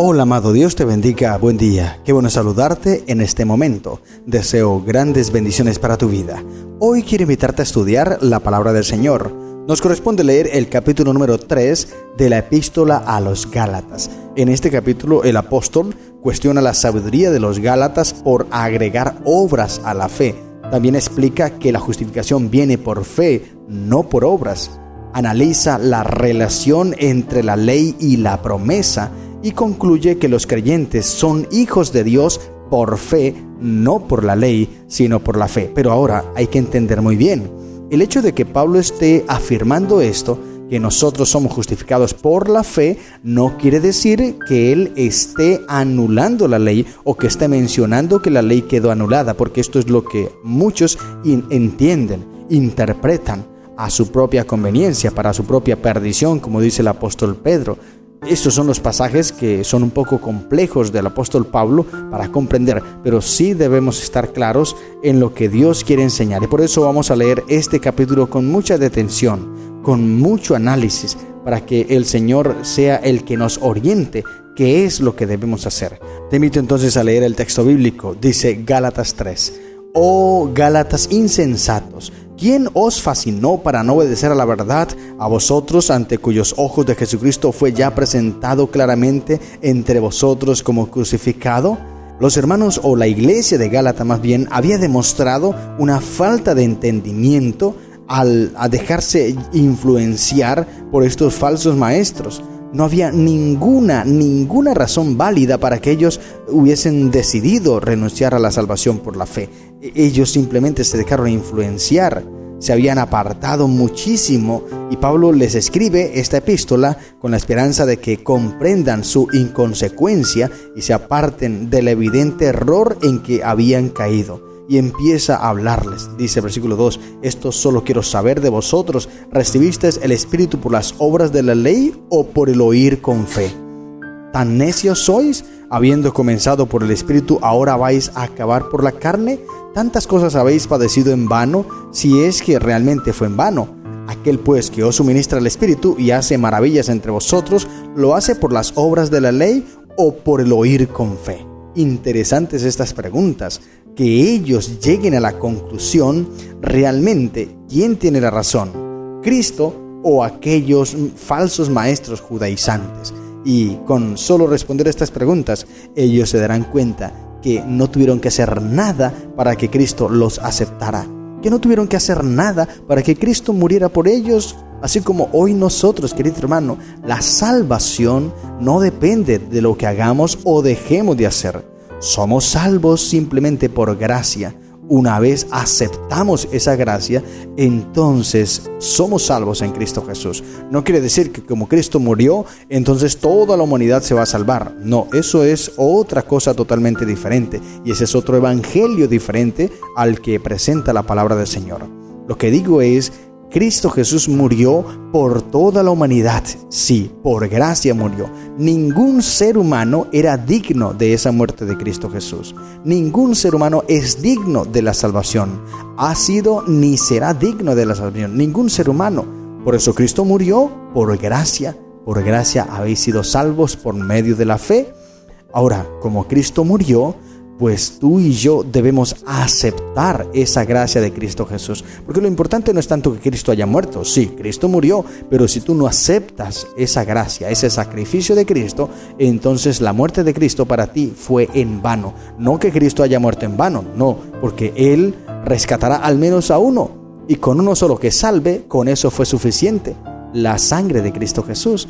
Hola amado, Dios te bendiga, buen día, qué bueno saludarte en este momento. Deseo grandes bendiciones para tu vida. Hoy quiero invitarte a estudiar la palabra del Señor. Nos corresponde leer el capítulo número 3 de la epístola a los Gálatas. En este capítulo el apóstol cuestiona la sabiduría de los Gálatas por agregar obras a la fe. También explica que la justificación viene por fe, no por obras. Analiza la relación entre la ley y la promesa y concluye que los creyentes son hijos de Dios por fe, no por la ley, sino por la fe. Pero ahora hay que entender muy bien, el hecho de que Pablo esté afirmando esto, que nosotros somos justificados por la fe, no quiere decir que él esté anulando la ley o que esté mencionando que la ley quedó anulada, porque esto es lo que muchos entienden, interpretan a su propia conveniencia, para su propia perdición, como dice el apóstol Pedro. Estos son los pasajes que son un poco complejos del apóstol Pablo para comprender, pero sí debemos estar claros en lo que Dios quiere enseñar. Y por eso vamos a leer este capítulo con mucha detención, con mucho análisis, para que el Señor sea el que nos oriente qué es lo que debemos hacer. Te invito entonces a leer el texto bíblico. Dice Gálatas 3. Oh Gálatas insensatos, ¿quién os fascinó para no obedecer a la verdad? A vosotros, ante cuyos ojos de Jesucristo fue ya presentado claramente entre vosotros como crucificado. Los hermanos, o la iglesia de Gálata más bien, había demostrado una falta de entendimiento al dejarse influenciar por estos falsos maestros. No había ninguna razón válida para que ellos hubiesen decidido renunciar a la salvación por la fe. Ellos simplemente se dejaron influenciar, se habían apartado muchísimo, y Pablo les escribe esta epístola con la esperanza de que comprendan su inconsecuencia y se aparten del evidente error en que habían caído. Y empieza a hablarles, dice el versículo 2, esto solo quiero saber de vosotros, ¿recibisteis el Espíritu por las obras de la ley o por el oír con fe? ¿Tan necios sois? Habiendo comenzado por el Espíritu, ¿ahora vais a acabar por la carne? ¿Tantas cosas habéis padecido en vano, si es que realmente fue en vano? Aquel pues que os suministra el Espíritu y hace maravillas entre vosotros, ¿lo hace por las obras de la ley o por el oír con fe? Interesantes estas preguntas, que ellos lleguen a la conclusión realmente quién tiene la razón, Cristo o aquellos falsos maestros judaizantes. Y con solo responder estas preguntas, ellos se darán cuenta que no tuvieron que hacer nada para que Cristo los aceptara, que no tuvieron que hacer nada para que Cristo muriera por ellos. Así como hoy nosotros, querido hermano, la salvación no depende de lo que hagamos o dejemos de hacer. Somos salvos simplemente por gracia. Una vez aceptamos esa gracia, entonces somos salvos en Cristo Jesús. No quiere decir que como Cristo murió, entonces toda la humanidad se va a salvar. No, eso es otra cosa totalmente diferente. Y ese es otro evangelio diferente al que presenta la palabra del Señor. Lo que digo es, Cristo Jesús murió por toda la humanidad. Sí, por gracia murió. Ningún ser humano era digno de esa muerte de Cristo Jesús. Ningún ser humano es digno de la salvación. Ha sido ni será digno de la salvación. Ningún ser humano. Por eso Cristo murió por gracia. Por gracia habéis sido salvos por medio de la fe. Ahora, como Cristo murió, pues tú y yo debemos aceptar esa gracia de Cristo Jesús. Porque lo importante no es tanto que Cristo haya muerto. Sí, Cristo murió, pero si tú no aceptas esa gracia, ese sacrificio de Cristo, entonces la muerte de Cristo para ti fue en vano. No que Cristo haya muerto en vano, no, porque Él rescatará al menos a uno. Y con uno solo que salve, con eso fue suficiente. La sangre de Cristo Jesús.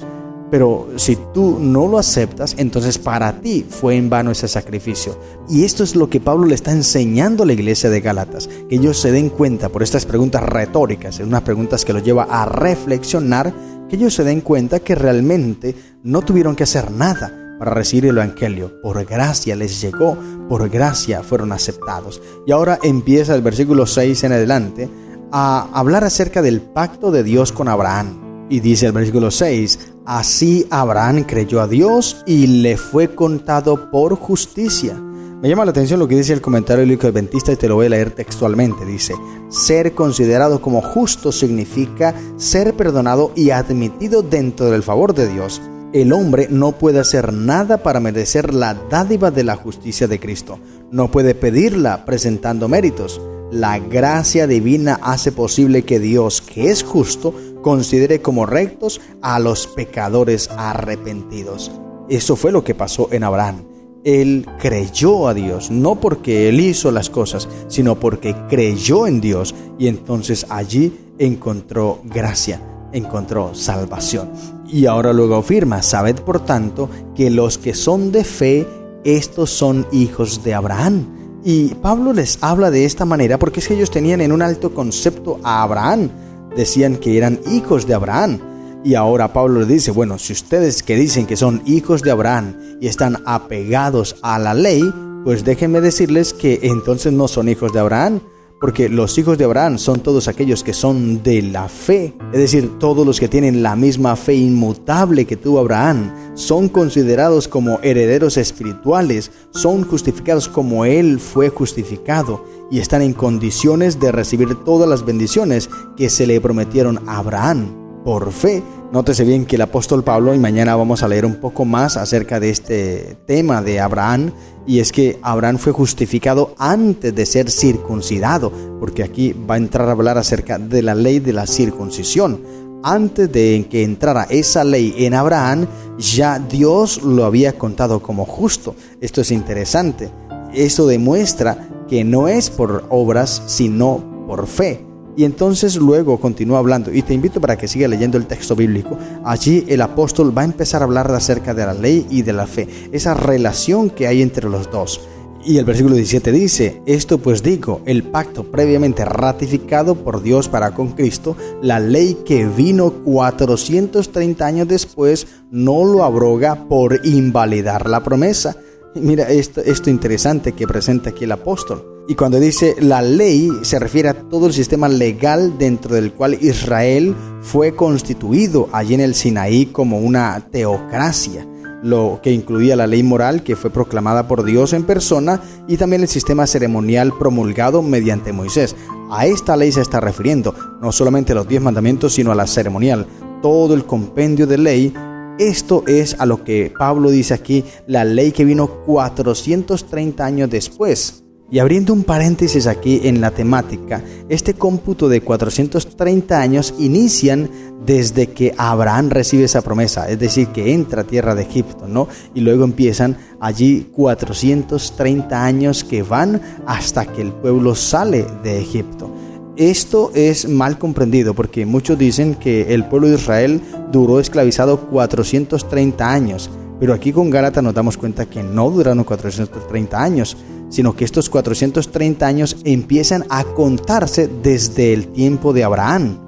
Pero si tú no lo aceptas, entonces para ti fue en vano ese sacrificio. Y esto es lo que Pablo le está enseñando a la iglesia de Gálatas, que ellos se den cuenta por estas preguntas retóricas, unas preguntas que los lleva a reflexionar, que ellos se den cuenta que realmente no tuvieron que hacer nada para recibir el evangelio. Por gracia les llegó, por gracia fueron aceptados. Y ahora empieza el versículo 6 en adelante a hablar acerca del pacto de Dios con Abraham. Y dice el versículo 6, así Abraham creyó a Dios y le fue contado por justicia. Me llama la atención lo que dice el comentario bíblico adventista y te lo voy a leer textualmente. Dice, ser considerado como justo significa ser perdonado y admitido dentro del favor de Dios. El hombre no puede hacer nada para merecer la dádiva de la justicia de Cristo. No puede pedirla presentando méritos. La gracia divina hace posible que Dios, que es justo, considere como rectos a los pecadores arrepentidos. Eso fue lo que pasó en Abraham. Él creyó a Dios, no porque él hizo las cosas, sino porque creyó en Dios, y entonces allí encontró gracia, encontró salvación. Y ahora luego afirma: sabed por tanto que los que son de fe, estos son hijos de Abraham. Y Pablo les habla de esta manera porque es que ellos tenían en un alto concepto a Abraham. Decían que eran hijos de Abraham. Y ahora Pablo les dice: bueno, si ustedes que dicen que son hijos de Abraham y están apegados a la ley, pues déjenme decirles que entonces no son hijos de Abraham, porque los hijos de Abraham son todos aquellos que son de la fe, es decir, todos los que tienen la misma fe inmutable que tuvo Abraham, son considerados como herederos espirituales, son justificados como él fue justificado y están en condiciones de recibir todas las bendiciones que se le prometieron a Abraham por fe. Nótese bien que el apóstol Pablo, y mañana vamos a leer un poco más acerca de este tema de Abraham, y es que Abraham fue justificado antes de ser circuncidado, porque aquí va a entrar a hablar acerca de la ley de la circuncisión. Antes de que entrara esa ley en Abraham, ya Dios lo había contado como justo. Esto es interesante. Eso demuestra que no es por obras, sino por fe. Y entonces luego continúa hablando, y te invito para que siga leyendo el texto bíblico. Allí el apóstol va a empezar a hablar acerca de la ley y de la fe, esa relación que hay entre los dos. Y el versículo 17 dice: esto pues digo, el pacto previamente ratificado por Dios para con Cristo, la ley que vino 430 años después, no lo abroga por invalidar la promesa. Mira esto interesante que presenta aquí el apóstol. Y cuando dice la ley, se refiere a todo el sistema legal dentro del cual Israel fue constituido allí en el Sinaí como una teocracia, lo que incluía la ley moral que fue proclamada por Dios en persona y también el sistema ceremonial promulgado mediante Moisés. A esta ley se está refiriendo, no solamente a los 10 mandamientos, sino a la ceremonial, todo el compendio de ley. Esto es a lo que Pablo dice aquí, la ley que vino 430 años después. Y abriendo un paréntesis aquí en la temática, este cómputo de 430 años inician desde que Abraham recibe esa promesa, es decir, que entra a tierra de Egipto, ¿no? Y luego empiezan allí 430 años que van hasta que el pueblo sale de Egipto. Esto es mal comprendido porque muchos dicen que el pueblo de Israel duró esclavizado 430 años, pero aquí con Gálatas nos damos cuenta que no duraron 430 años, sino que estos 430 años empiezan a contarse desde el tiempo de Abraham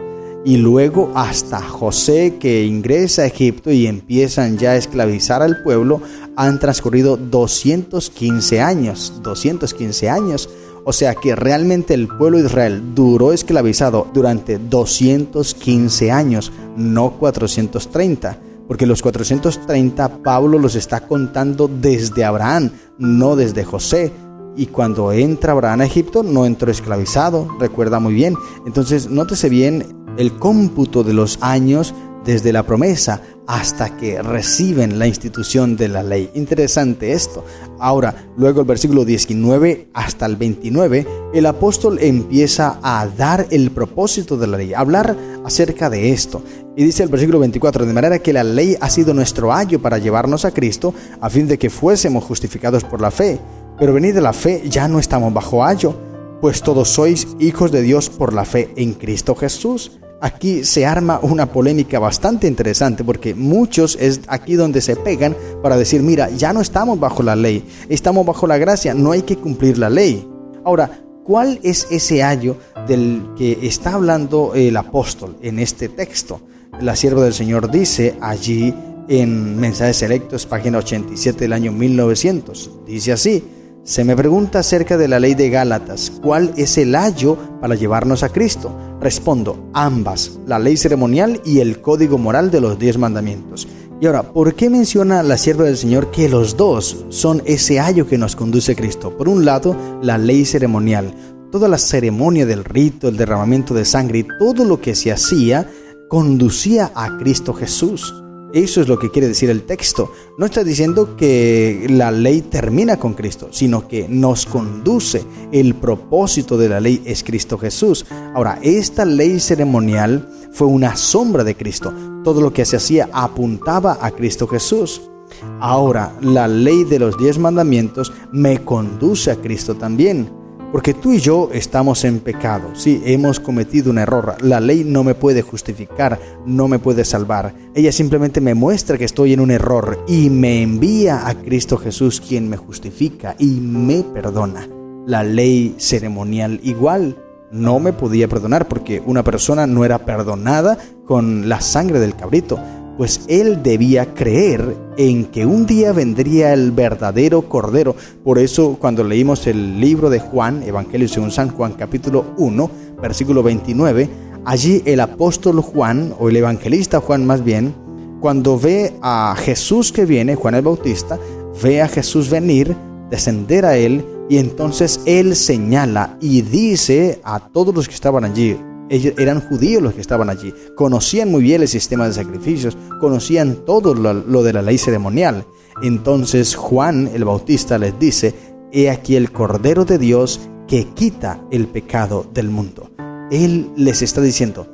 y luego hasta José, que ingresa a Egipto y empiezan ya a esclavizar al pueblo. Han transcurrido 215 años, o sea que realmente el pueblo de Israel duró esclavizado durante 215 años, no 430. Porque los 430 Pablo los está contando desde Abraham, no desde José. Y cuando entra Abraham a Egipto no entró esclavizado, recuerda muy bien. Entonces nótese bien el cómputo de los años desde la promesa hasta que reciben la institución de la ley. Interesante esto. Ahora, luego el versículo 19 hasta el 29, el apóstol empieza a dar el propósito de la ley, a hablar acerca de esto. Y dice el versículo 24, de manera que la ley ha sido nuestro ayo para llevarnos a Cristo, a fin de que fuésemos justificados por la fe. Pero venid de la fe, ya no estamos bajo ayo, pues todos sois hijos de Dios por la fe en Cristo Jesús. Aquí se arma una polémica bastante interesante porque muchos es aquí donde se pegan para decir, mira, ya no estamos bajo la ley, estamos bajo la gracia, no hay que cumplir la ley. Ahora, ¿cuál es ese ayo del que está hablando el apóstol en este texto? La sierva del Señor dice allí en Mensajes Selectos, página 87 del año 1900, dice así: se me pregunta acerca de la ley de Gálatas, ¿cuál es el ayo para llevarnos a Cristo? Respondo, ambas, la ley ceremonial y el código moral de los 10 mandamientos. Y ahora, ¿por qué menciona la sierva del Señor que los dos son ese ayo que nos conduce a Cristo? Por un lado, la ley ceremonial, toda la ceremonia del rito, el derramamiento de sangre y todo lo que se hacía conducía a Cristo Jesús. Eso es lo que quiere decir el texto. No está diciendo que la ley termina con Cristo, sino que nos conduce. El propósito de la ley es Cristo Jesús. Ahora, esta ley ceremonial fue una sombra de Cristo. Todo lo que se hacía apuntaba a Cristo Jesús. Ahora, la ley de los 10 mandamientos me conduce a Cristo también. Porque tú y yo estamos en pecado, sí, hemos cometido un error. La ley no me puede justificar, no me puede salvar. Ella simplemente me muestra que estoy en un error y me envía a Cristo Jesús, quien me justifica y me perdona. La ley ceremonial igual no me podía perdonar porque una persona no era perdonada con la sangre del cabrito. Pues él debía creer en que un día vendría el verdadero Cordero. Por eso cuando leímos el libro de Juan, Evangelio según San Juan, capítulo 1, versículo 29, allí el apóstol Juan, o el evangelista Juan más bien, cuando ve a Jesús que viene, Juan el Bautista, ve a Jesús venir, descender a él, y entonces él señala y dice a todos los que estaban allí, ellos eran judíos los que estaban allí, conocían muy bien el sistema de sacrificios, conocían todo lo de la ley ceremonial. Entonces Juan el Bautista les dice: he aquí el Cordero de Dios que quita el pecado del mundo. Él les está diciendo: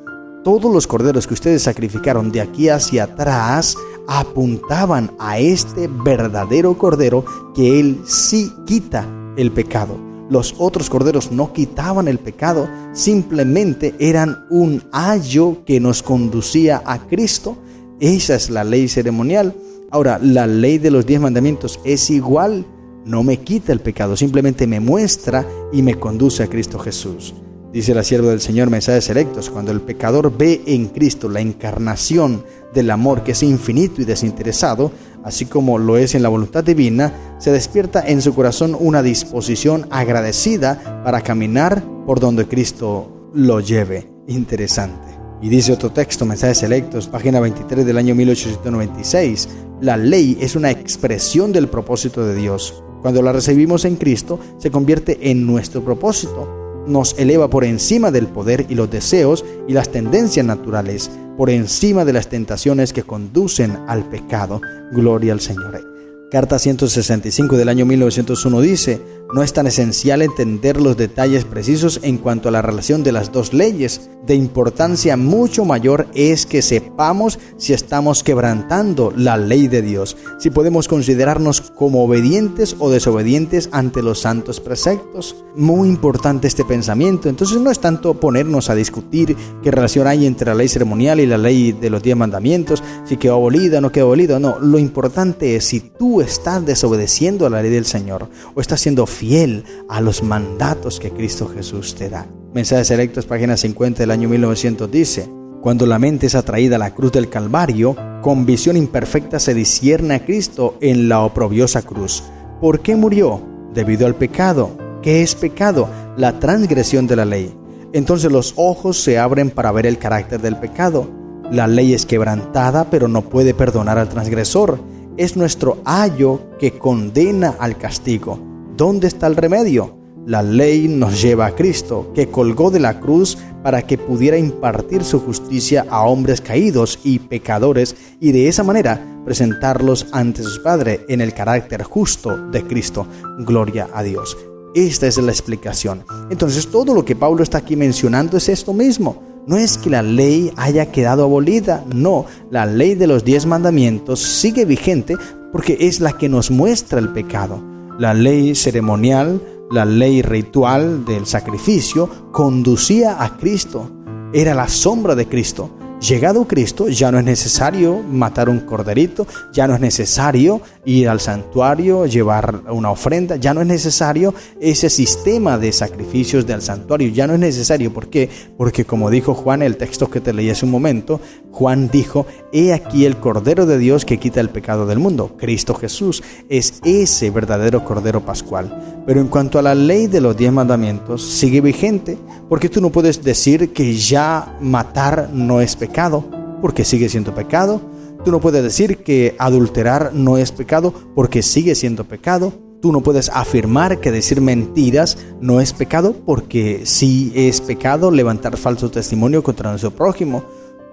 todos los corderos que ustedes sacrificaron de aquí hacia atrás apuntaban a este verdadero Cordero, que Él sí quita el pecado. Los otros corderos no quitaban el pecado, simplemente eran un ayo que nos conducía a Cristo. Esa es la ley ceremonial. Ahora, la ley de los 10 mandamientos es igual, no me quita el pecado, simplemente me muestra y me conduce a Cristo Jesús. Dice la sierva del Señor, Mensajes Selectos: cuando el pecador ve en Cristo la encarnación del amor que es infinito y desinteresado, así como lo es en la voluntad divina, se despierta en su corazón una disposición agradecida para caminar por donde Cristo lo lleve. Interesante. Y dice otro texto, Mensajes Selectos, página 23 del año 1896, la ley es una expresión del propósito de Dios. Cuando la recibimos en Cristo, se convierte en nuestro propósito. Nos eleva por encima del poder y los deseos y las tendencias naturales, por encima de las tentaciones que conducen al pecado. Gloria al Señor. Carta 165 del año 1901 dice: no es tan esencial entender los detalles precisos en cuanto a la relación de las dos leyes. De importancia mucho mayor es que sepamos si estamos quebrantando la ley de Dios, si podemos considerarnos como obedientes o desobedientes ante los santos preceptos. Muy importante este pensamiento. Entonces no es tanto ponernos a discutir qué relación hay entre la ley ceremonial y la ley de los 10 mandamientos, si quedó abolida o no quedó abolida. No, lo importante es si tú estás desobedeciendo a la ley del Señor o estás siendo fiel a los mandatos que Cristo Jesús te da. Mensajes Selectos, página 50 del año 1900 dice: cuando la mente es atraída a la cruz del Calvario, con visión imperfecta se discierne a Cristo en la oprobiosa cruz. ¿Por qué murió? Debido al pecado. ¿Qué es pecado? La transgresión de la ley. Entonces los ojos se abren para ver el carácter del pecado. La ley es quebrantada, pero no puede perdonar al transgresor. Es nuestro ayo que condena al castigo. ¿Dónde está el remedio? La ley nos lleva a Cristo, que colgó de la cruz para que pudiera impartir su justicia a hombres caídos y pecadores, y de esa manera presentarlos ante su Padre en el carácter justo de Cristo. Gloria a Dios. Esta es la explicación. Entonces todo lo que Pablo está aquí mencionando es esto mismo. No es que la ley haya quedado abolida, no, la ley de los 10 mandamientos sigue vigente porque es la que nos muestra el pecado. La ley ceremonial, la ley ritual del sacrificio conducía a Cristo, era la sombra de Cristo. Llegado Cristo, ya no es necesario matar un corderito, ya no es necesario ir al santuario, llevar una ofrenda, ya no es necesario ese sistema de sacrificios del santuario, ya no es necesario. ¿Por qué? Porque como dijo Juan, el texto que te leí hace un momento, Juan dijo: he aquí el Cordero de Dios que quita el pecado del mundo. Cristo Jesús es ese verdadero Cordero Pascual. Pero en cuanto a la ley de los 10 mandamientos, sigue vigente, porque tú no puedes decir que ya matar no es pecado, porque sigue siendo pecado. Tú no puedes decir que adulterar no es pecado, porque sigue siendo pecado. Tú no puedes afirmar que decir mentiras no es pecado, porque sí es pecado levantar falso testimonio contra nuestro prójimo.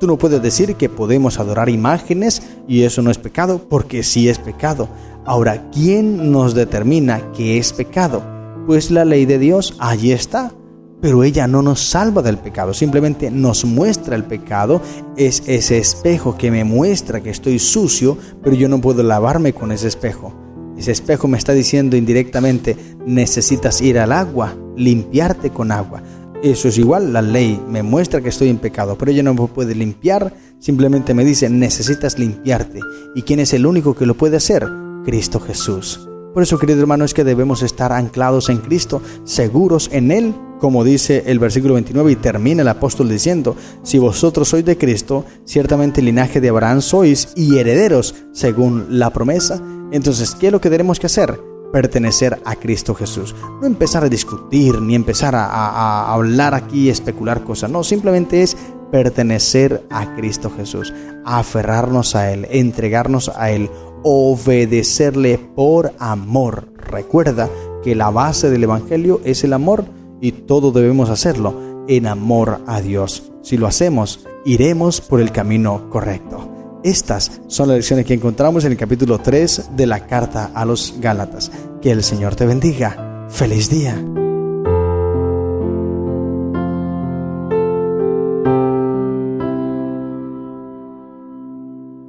Tú no puedes decir que podemos adorar imágenes y eso no es pecado, porque sí es pecado. Ahora, ¿quién nos determina qué es pecado? Pues la ley de Dios, allí está. Pero ella no nos salva del pecado, simplemente nos muestra el pecado. Es ese espejo que me muestra que estoy sucio, pero yo no puedo lavarme con ese espejo. Ese espejo me está diciendo indirectamente, necesitas ir al agua, limpiarte con agua. Eso es igual, la ley me muestra que estoy en pecado, pero ella no me puede limpiar, simplemente me dice, necesitas limpiarte. ¿Y quién es el único que lo puede hacer? Cristo Jesús. Por eso, querido hermano, es que debemos estar anclados en Cristo, seguros en Él, como dice el versículo 29, y termina el apóstol diciendo, si vosotros sois de Cristo, ciertamente linaje de Abraham sois y herederos según la promesa. Entonces, ¿qué es lo que tenemos que hacer? Pertenecer a Cristo Jesús. No empezar a discutir, ni empezar a hablar aquí, especular cosas. No, simplemente es pertenecer a Cristo Jesús, aferrarnos a Él, entregarnos a Él, obedecerle por amor. Recuerda que la base del Evangelio es el amor y todo debemos hacerlo en amor a Dios. Si lo hacemos, iremos por el camino correcto. Estas son las lecciones que encontramos en el capítulo 3 de la carta a los Gálatas. Que el Señor te bendiga. ¡Feliz día!